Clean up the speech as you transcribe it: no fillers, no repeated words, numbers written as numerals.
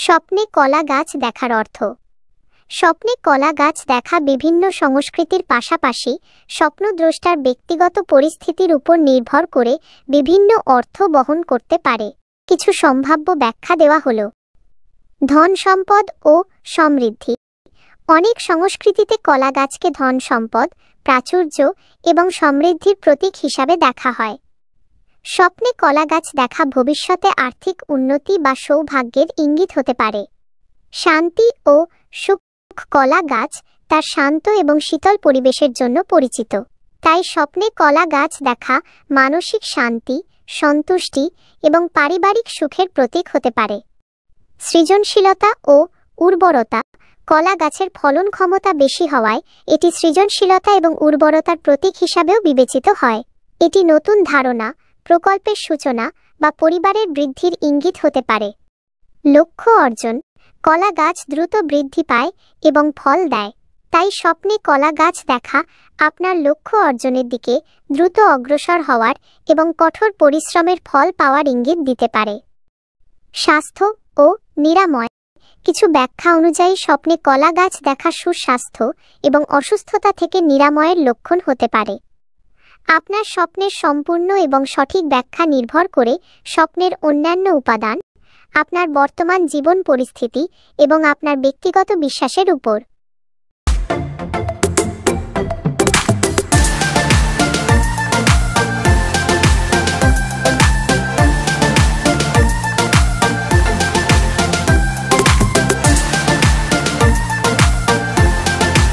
স্বপ্নে কলা গাছ দেখার অর্থ। স্বপ্নে কলা গাছ দেখা বিভিন্ন সংস্কৃতির পাশাপাশি স্বপ্নদ্রষ্টার ব্যক্তিগত পরিস্থিতির উপর নির্ভর করে বিভিন্ন অর্থ বহন করতে পারে। কিছু সম্ভাব্য ব্যাখ্যা দেওয়া হলো। ধন সম্পদ ও সমৃদ্ধি। অনেক সংস্কৃতিতে কলা গাছকে ধন সম্পদ, প্রাচুর্য এবং সমৃদ্ধির প্রতীক হিসাবে দেখা হয়। স্বপ্নে কলা গাছ দেখা ভবিষ্যতে আর্থিক উন্নতি বা সৌভাগ্যের ইঙ্গিত হতে পারে। শান্তি ও সুখ। কলা গাছ তার শান্ত এবং শীতল পরিবেশের জন্য পরিচিত, তাই স্বপ্নে কলা গাছ দেখা মানসিক শান্তি, সন্তুষ্টি এবং পারিবারিক সুখের প্রতীক হতে পারে। সৃজনশীলতা ও উর্বরতা। কলা গাছের ফলন ক্ষমতা বেশি হওয়ায় এটি সৃজনশীলতা এবং উর্বরতার প্রতীক হিসাবেও বিবেচিত হয়। এটি নতুন ধারণা, প্রকল্পের সূচনা বা পরিবারের বৃদ্ধির ইঙ্গিত হতে পারে। লক্ষ্য অর্জন। কলা গাছ দ্রুত বৃদ্ধি পায় এবং ফল দেয়, তাই স্বপ্নে কলা গাছ দেখা আপনার লক্ষ্য অর্জনের দিকে দ্রুত অগ্রসর হওয়ার এবং কঠোর পরিশ্রমের ফল পাওয়ার ইঙ্গিত দিতে পারে। স্বাস্থ্য ও নিরাময়। কিছু ব্যাখ্যা অনুযায়ী স্বপ্নে কলা গাছ দেখা সুস্বাস্থ্য এবং অসুস্থতা থেকে নিরাময়ের লক্ষণ হতে পারে। আপনার স্বপ্নের সম্পূর্ণ এবং সঠিক ব্যাখ্যা নির্ভর করে স্বপ্নের অন্যান্য উপাদান, আপনার বর্তমান জীবন পরিস্থিতি এবং আপনার ব্যক্তিগত বিশ্বাসের উপর।